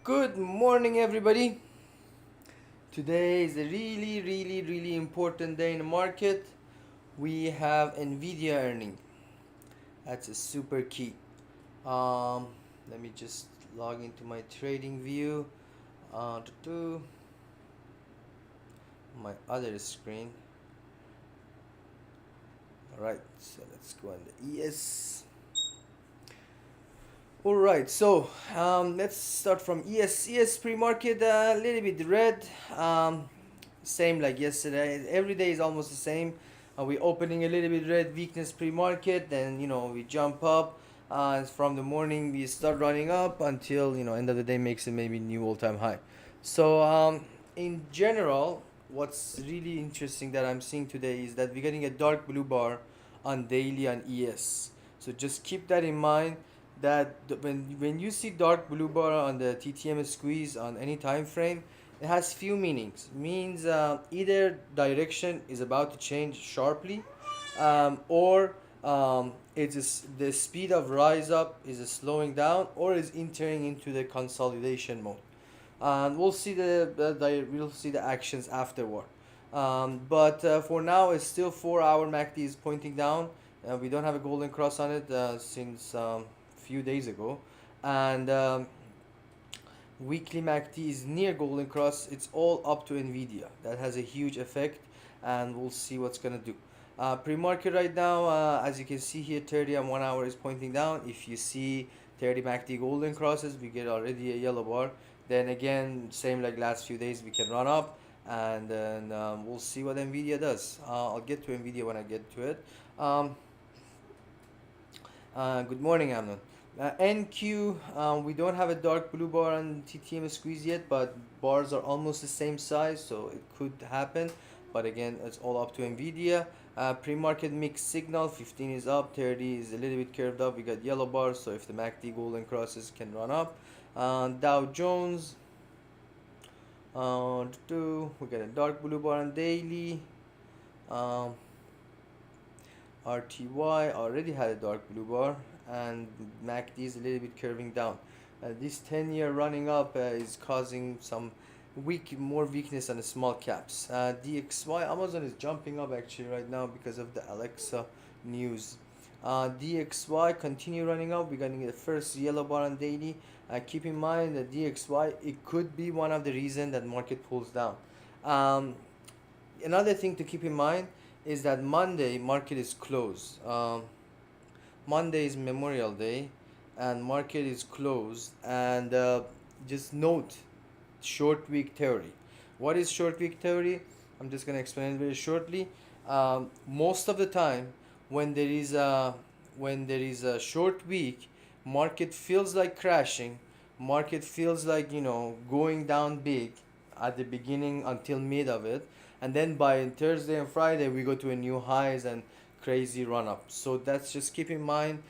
Good morning, everybody. Today is a really important day in the market. We have nvda earning. That's a super key. Let me just log into my trading view to my other screen. All right, so let's go on the ES. All right, so let's start from ES pre-market. A little bit red, same like yesterday. Every day is almost the same. We opening a little bit red, weakness pre-market, then we jump up. From the morning we start running up until end of the day makes it maybe new all-time high. So in general, what's really interesting that I'm seeing today is that we're getting a dark blue bar on daily on ES. So just keep that in mind that when you see dark blue bar on the TTM squeeze on any time frame, it has few meanings. Means either direction is about to change sharply, or it's the speed of rise up is slowing down or is entering into the consolidation mode. And we'll see the actions afterward. But for now, it's still 4 hour MACD is pointing down. We don't have a golden cross on it since few days ago, and weekly MACD is near golden cross. It's all up to nvda. That has a huge effect, and we'll see what's gonna do. Pre-market right now, as you can see here, 30 and 1 hour is pointing down. If you see 30 MACD golden crosses, we get already a yellow bar. Then again, same like last few days, we can run up, and then we'll see what nvda does. I'll get to nvda when I get to it. Good morning, Amnon. NQ, we don't have a dark blue bar on TTM squeeze yet, but bars are almost the same size, so it could happen. But again, it's all up to NVIDIA. Pre-market mixed signal, 15 is up, 30 is a little bit curved up. We got yellow bars, so if the MACD golden crosses can run up. Dow Jones, we got a dark blue bar on daily. Um, RTY already had a dark blue bar, and MACD is a little bit curving down. This 10-year running up is causing some more weakness on the small caps. DXY, Amazon is jumping up actually right now because of the Alexa news. DXY continue running up. We're getting the first yellow bar on daily. Keep in mind that DXY, it could be one of the reasons that market pulls down. Um, Another thing to keep in mind is that Monday market is closed. Monday is Memorial Day, and market is closed. And just note, short week theory. What is short week theory? I'm just gonna explain it very shortly. Most of the time, when there is a short week, market feels like crashing. Market feels like going down big at the beginning until mid of it, and then by Thursday and Friday we go to a new highs and crazy run up. So that's just keep in mind.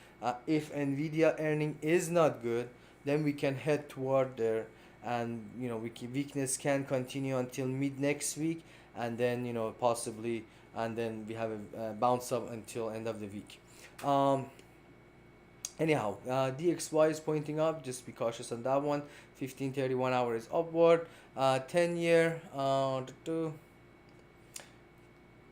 If Nvidia earning is not good, then we can head toward there, and weakness can continue until mid next week, and then possibly, and then we have a bounce up until end of the week. Um, Anyhow, DXY is pointing up. Just be cautious on that one. 1531 hour is upward. 10 year,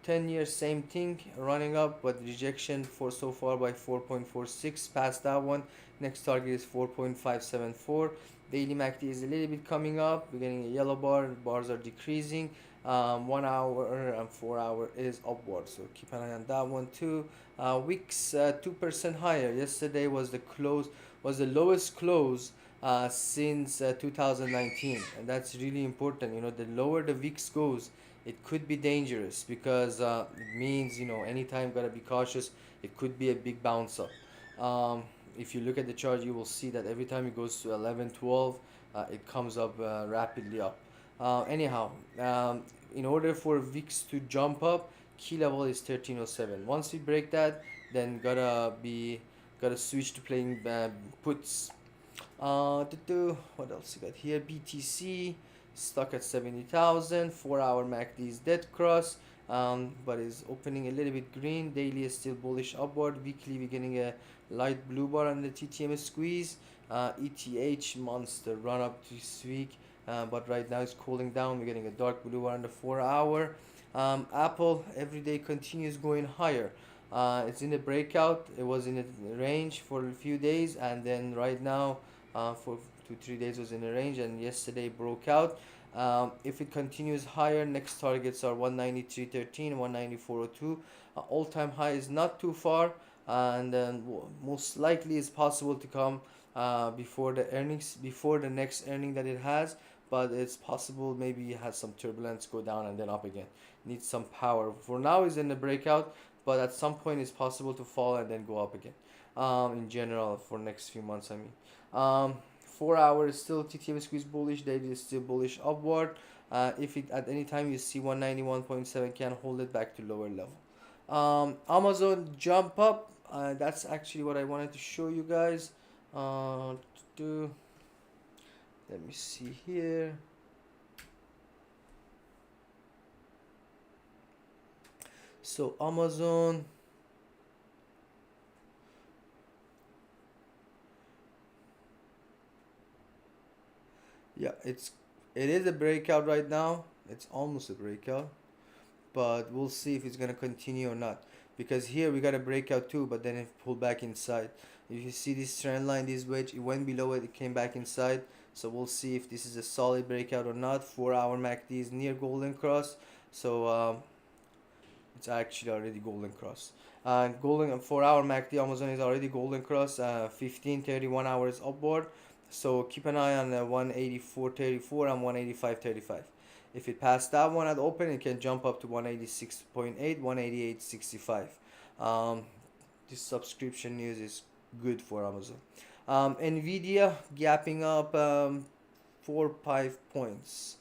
10 years same thing, running up, but rejection for so far by 4.46 past that one. Next target is 4.574. Daily MACD is a little bit coming up. We're getting a yellow bar. Bars are decreasing. 1 hour and 4 hour is upward, so keep an eye on that one too. Wicks 2% higher. Yesterday was the lowest close since 2019, and that's really important. The lower the VIX goes, it could be dangerous, because it means anytime gotta be cautious. It could be a big bounce up. If you look at the chart, you will see that every time it goes to 11 12, it comes up rapidly up. Anyhow, in order for VIX to jump up, key level is 1307. Once we break that, then gotta switch to playing puts. What else you got here? BTC stuck at 70,000. 4-hour MACD is dead cross, but is opening a little bit green. Daily is still bullish upward. Weekly we're getting a light blue bar on the TTM squeeze. ETH monster run up this week, but right now it's cooling down. We're getting a dark blue bar on the 4-hour. Apple every day continues going higher. It's in the breakout. It was in a range for a few days, and then right now, for 2-3 days was in a range, and yesterday broke out. If it continues higher, next targets are 193.13, 194.02. All-time high is not too far, and then most likely it's possible to come before the earnings, before the next earning that it has. But it's possible maybe it has some turbulence, go down and then up again. Needs some power. For now, it's in the breakout, but at some point it's possible to fall and then go up again. In general, for next few months, I mean. 4 hour is still TTM squeeze bullish. Daily is still bullish upward. If it at any time you see 191.7, can hold it back to lower level. Amazon jump up. That's actually what I wanted to show you guys. To Let me see here. So Amazon, yeah, it is a breakout right now. It's almost a breakout, but we'll see if it's gonna continue or not. Because here we got a breakout too, but then it pulled back inside. If you see this trend line, this wedge, it went below it, it came back inside. So we'll see if this is a solid breakout or not. 4-hour MACD is near golden cross, so it's actually already golden cross. Golden 4-hour MACD Amazon is already golden cross. 15-31 hours upward. So keep an eye on 184.34 and 185.35. If it passed that one at open, it can jump up to 186.8, 188.65. This subscription news is good for Amazon. nvda gapping up 4-5 points.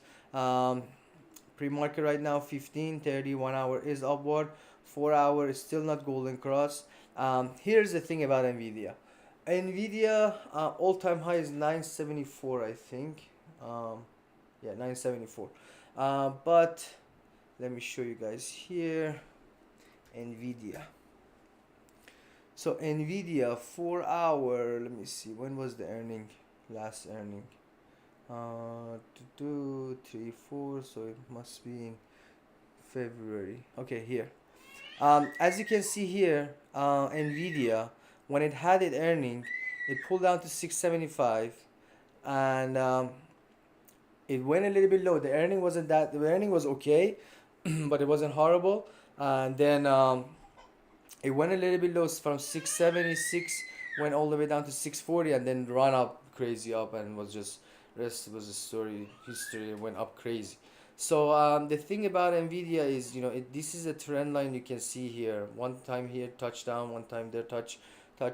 Pre-market right now 15.30. 1 hour is upward. 4 hour is still not golden cross. Here's the thing about nvda all-time high is 974, I think. Yeah, 974. But let me show you guys here. nvda. So nvda 4 hour, let me see, when was the earning, last earning? 2, 3, 4, so it must be in February. Okay, here. As you can see here, nvda, when it had it earning, it pulled down to 675, and it went a little bit low. The earning wasn't that, the earning was okay, but it wasn't horrible. And then it went a little bit low from 676, went all the way down to 640, and then run up crazy up, and was just, rest was a story, history. It went up crazy. So the thing about nvda is, this is a trend line. You can see here, one time here touch down, one time there touch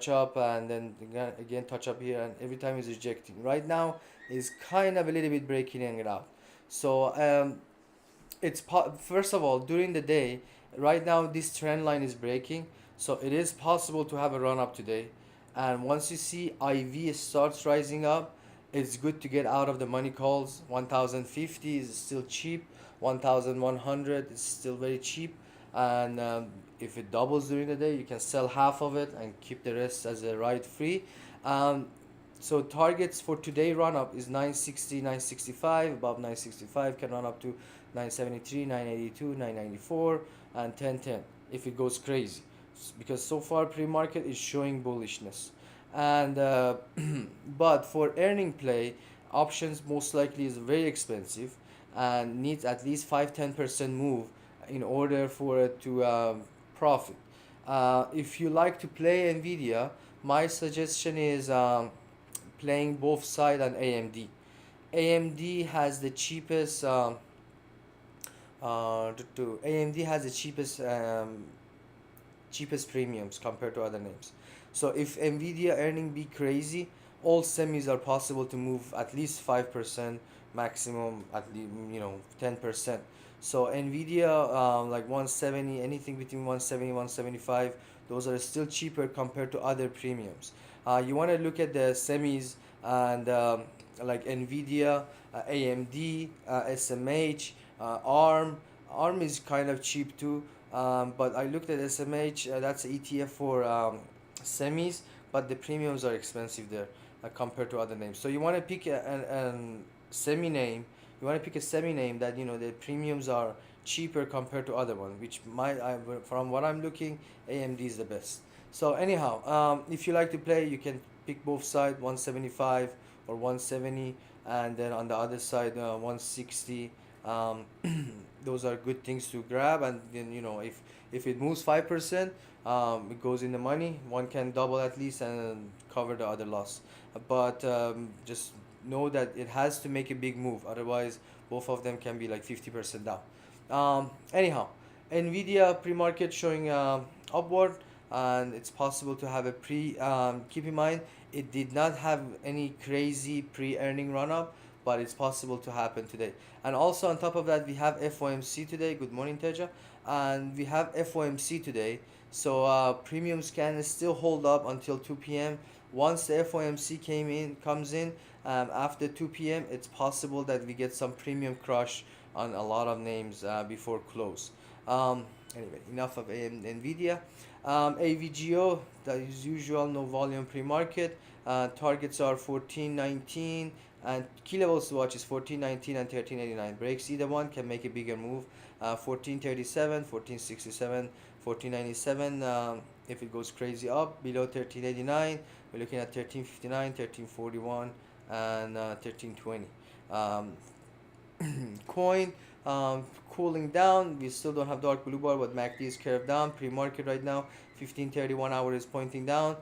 up, and then again touch up here, and every time is rejecting. Right now is kind of a little bit breaking it out. So first of all, during the day, right now this trend line is breaking, so it is possible to have a run up today. And once you see IV starts rising up, it's good to get out of the money calls. 1050 is still cheap. 1100 is still very cheap. And if it doubles during the day, you can sell half of it and keep the rest as a ride free. So targets for today run up is 960, 965. Above 965 can run up to 973, 982, 994, and 1010 if it goes crazy. Because so far pre-market is showing bullishness. And but for earning play, options most likely is very expensive and needs at least 5-10% move in order for it to profit. If you like to play nvda, my suggestion is playing both side on AMD has the cheapest AMD has the cheapest premiums compared to other names. So if nvda earning be crazy, all semis are possible to move at least 5%, maximum at least 10%. So nvda like 170, anything between 170 175, those are still cheaper compared to other premiums. You want to look at the semis, and like nvda, amd, smh, arm. Arm is kind of cheap too, but I looked at smh. That's ETF for semis, but the premiums are expensive there compared to other names. So you want to pick an semi name. You want to pick a semi name that the premiums are cheaper compared to other one, which from what I'm looking, AMD is the best. So anyhow, if you like to play, you can pick both side 175 or 170, and then on the other side 160. Um, those are good things to grab, and then if it moves 5%, it goes in the money. One can double at least and cover the other loss. But just know that it has to make a big move, otherwise both of them can be like 50% down. Anyhow, nvidia pre-market showing upward, and it's possible to have a keep in mind it did not have any crazy pre-earning run up, but it's possible to happen today. And also on top of that, we have FOMC today. Good morning, Teja. And we have FOMC today, so premiums can still hold up until 2 p.m. Once the FOMC comes in after 2 p.m., it's possible that we get some premium crush on a lot of names before close. Anyway, enough of Nvidia. AVGO, that is usual, no volume pre-market. Targets are 1419, and key levels to watch is 1419 and 1389. Breaks either one, can make a bigger move. 1437, 1467, 1497. If it goes crazy up below 1389, we're looking at 1359, 1341, and 1320. Um, coin cooling down. We still don't have dark blue bar, but MACD is curved down. Pre-market right now, 15:30 1 hour is pointing down.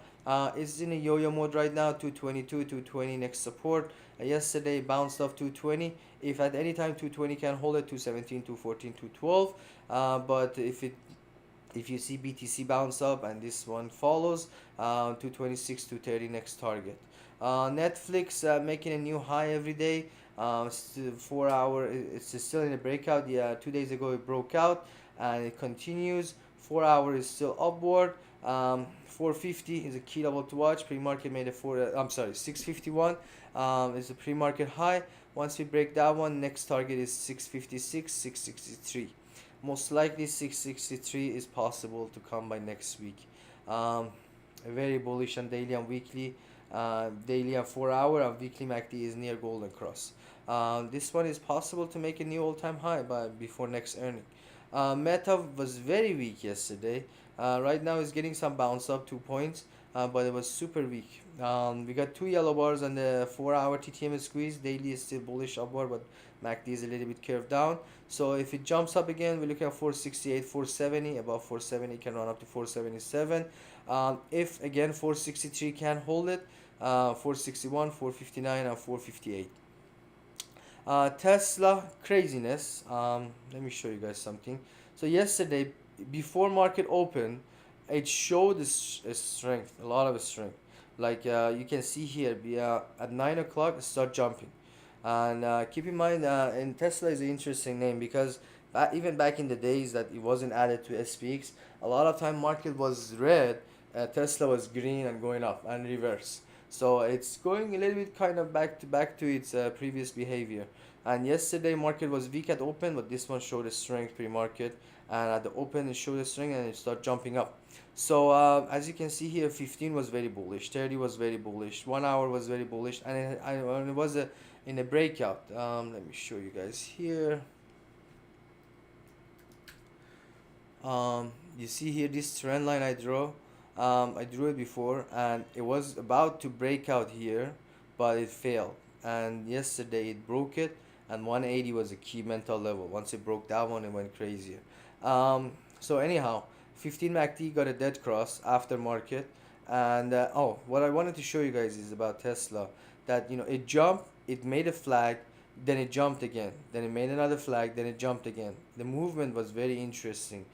It's in a yo-yo mode right now. 222, 220 next support. Yesterday bounced off 220. If at any time 220 can hold it, 217, 214, 212. But if you see BTC bounce up and this one follows, 226, 230 next target. Netflix making a new high every day. Still 4 hour, it's still in a breakout. Yeah, 2 days ago it broke out and it continues. 4 hour is still upward. 450 is a key level to watch. Pre-market made a 651 is a pre-market high. Once we break that one, next target is 656, 663. Most likely 663 is possible to come by next week. Very bullish on daily and weekly. Daily and 4 hour, and weekly MACD is near golden cross. This one is possible to make a new all-time high before next earning. Meta was very weak yesterday. Right now it's getting some bounce up 2 points, but it was super weak. We got two yellow bars on the 4 hour TTM squeeze. Daily is still bullish upward, but MACD is a little bit curved down. So if it jumps up again, we're looking at 468, 470. Above 470 can run up to 477. If again 463 can hold it, 461, 459, and 458. Tesla craziness. Let me show you guys something. So yesterday, before market open, it showed a strength, a lot of strength. Like you can see here, at 9 o'clock, it start jumping. And keep in mind, and Tesla is an interesting name because even back in the days that it wasn't added to SPX, a lot of time market was red, Tesla was green and going up and reverse. So it's going a little bit kind of back to its previous behavior. And yesterday market was weak at open, but this one showed a strength pre-market, and at the open it showed a strength and it started jumping up. So as you can see here, 15 was very bullish, 30 was very bullish, 1 hour was very bullish, and it was in a breakout. Let me show you guys here. You see here this trend line I drew. I drew it before and it was about to break out here, but it failed. And yesterday it broke it, and 180 was a key mental level. Once it broke that one, it went crazier. So anyhow, 15 MACD got a dead cross after market. And what I wanted to show you guys is about Tesla, that it jumped, it made a flag, then it jumped again, then it made another flag, then it jumped again. The movement was very interesting.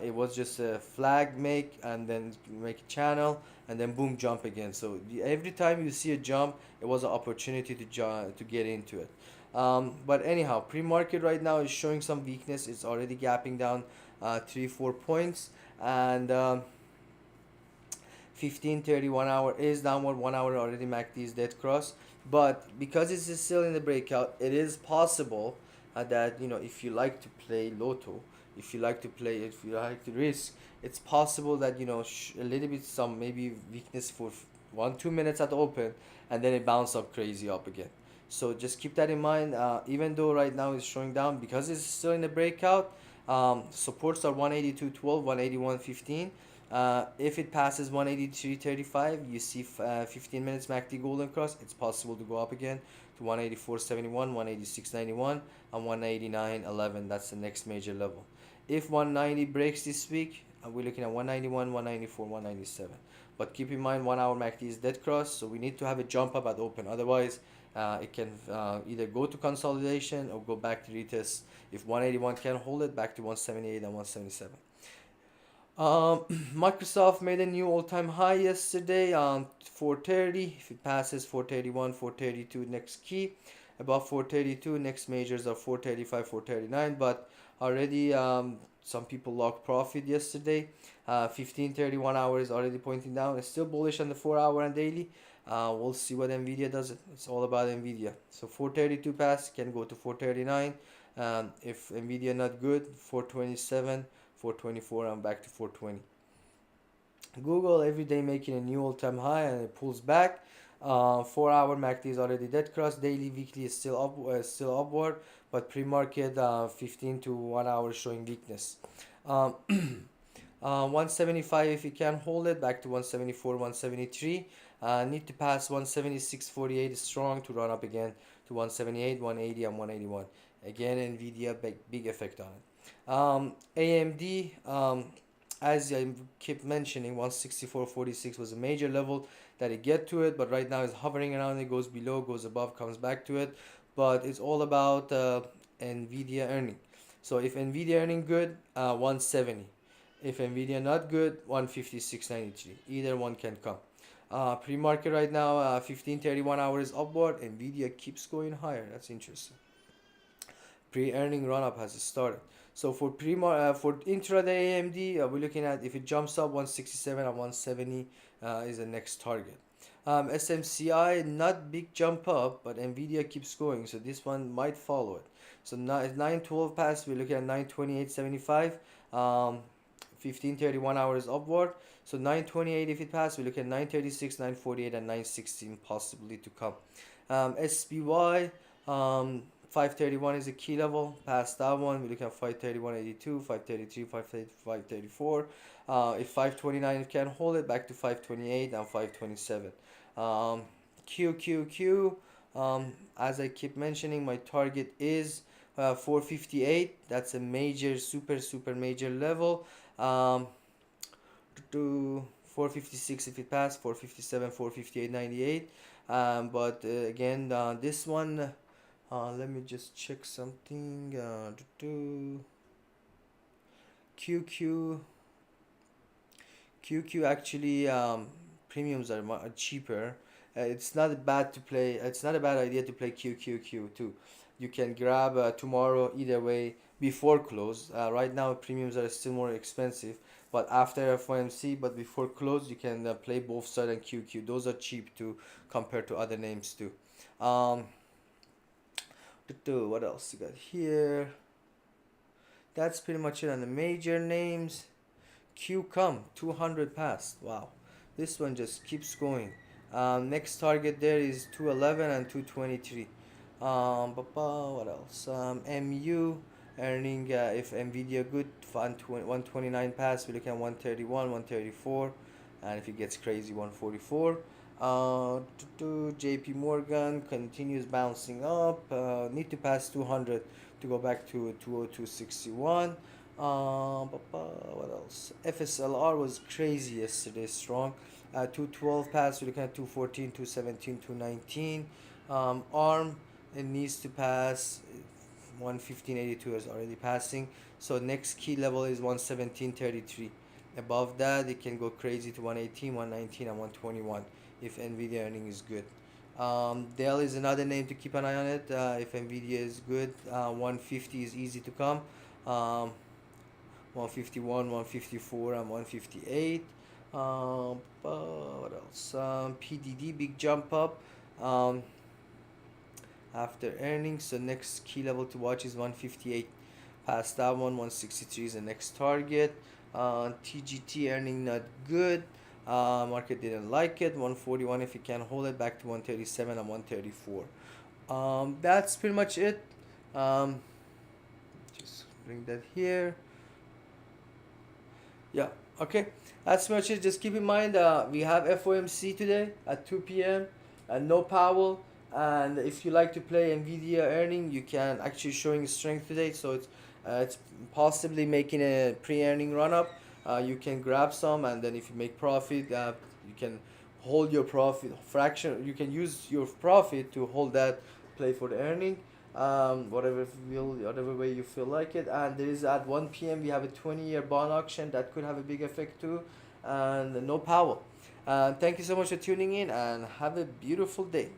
It was just a flag make and then make a channel and then boom, jump again. So every time you see a jump, it was an opportunity to get into it. But anyhow, pre-market right now is showing some weakness. It's already gapping down 3-4 points, and 15:30 1 hour is downward. 1 hour already MACD is dead cross. But because it's still in the breakout, it is possible that if you like to play lotto, if you like to risk, it's possible that a little bit some maybe weakness for 1 2 minutes at open, and then it bounce up crazy up again. So just keep that in mind. Even though right now it's showing down because it's still in the breakout, supports are 182.12, 181.15. If it passes 183.35, you see 15 minutes MACD golden cross. It's possible to go up again to 184.71, 186.91, and 189.11. That's the next major level. If 190 breaks this week, we're looking at 191, 194, 197. But keep in mind, 1 hour MACD is dead cross, so we need to have a jump up at open. Otherwise, it can either go to consolidation or go back to retest. If 181 can hold it, back to 178 and 177. Microsoft made a new all-time high yesterday on 430. If it passes 431, 432 next key. Above 432, next majors are 435, 439. But already some people locked profit yesterday. 1531 hours already pointing down. It's still bullish on the 4 hour and daily. We'll see what nvda does. It's all about nvda. So 432 pass can go to 439. If nvda not good, 427, 424, and back to 420. Google every day making a new all-time high and it pulls back. 4 hour MACD is already dead cross. Daily, weekly is still upward, but pre-market 15 to 1 hour showing weakness. 175 if you can hold it, back to 174, 173. Need to pass 176.48 is strong to run up again to 178, 180, and 181. Again, Nvidia big effect on it. AMD, as I keep mentioning, 164.46 was a major level that it get to it, but right now it's hovering around it, goes below, goes above, comes back to it. But it's all about Nvidia earning. So if Nvidia earning good, 170. If Nvidia not good, 156.93. Either one can come. Pre-market right now, 1531 hours upward. Nvidia keeps going higher. That's interesting. Pre-earning run-up has started. So for intraday AMD, we're looking at if it jumps up 167 and 170 is the next target. SMCI not big jump up, but Nvidia keeps going, so this one might follow it. So now at 912 past, we're looking at 928.75. 1531 hours upward. So 928 if it passes, we look at 936, 948, and 916 possibly to come. SPY 531 is a key level. Past that one, we look at 531.82, 533, 534. If 529 can hold it, back to 528 and 527. QQQ, as I keep mentioning, my target is 458. That's a major, super major level. To 456 if it passed, 457, 458.98. But again, this one, let me just check something. QQ actually, premiums are cheaper. It's not bad to play. It's not a bad idea to play QQQ too. You can grab tomorrow either way before close. Right now premiums are still more expensive, but after FOMC, but before close, you can play both side and QQ. Those are cheap too compared to other names too. What else you got here? That's pretty much it on the major names. QCOM 200 passed. Wow, this one just keeps going. Next target there is 211 and 223. What else? MU earning, if Nvidia good, 129 pass, we look at 131, 134, and if it gets crazy, 144. JP Morgan continues bouncing up. Need to pass 200 to go back to 202.61. What else? FSLR was crazy yesterday, strong. 212 pass, we're looking at 214, 217, 219. ARM, it needs to pass 115.82 is already passing. So next key level is 117.33. Above that, it can go crazy to 118, 119, and 121 if Nvidia earning is good. Dell is another name to keep an eye on it. If Nvidia is good, 150 is easy to come. 151, 154, and 158. What else? PDD big jump up. after earnings. So next key level to watch is 158. Past that one, 163 is the next target. TGT earning not good. Market didn't like it. 141, if you can hold it, back to 137 and 134. That's pretty much it. Um, just bring that here. Yeah, okay. That's much it. Just keep in mind we have FOMC today at 2 p.m. and no Powell. And if you like to play NVIDIA earning, you can actually showing strength today. So it's possibly making a pre-earning run up. You can grab some, and then if you make profit, you can hold your profit fraction. You can use your profit to hold that play for the earning, whatever way you feel like it. And there is at 1 p.m. we have a 20-year bond auction that could have a big effect too, and no Powell. Thank you so much for tuning in, and have a beautiful day.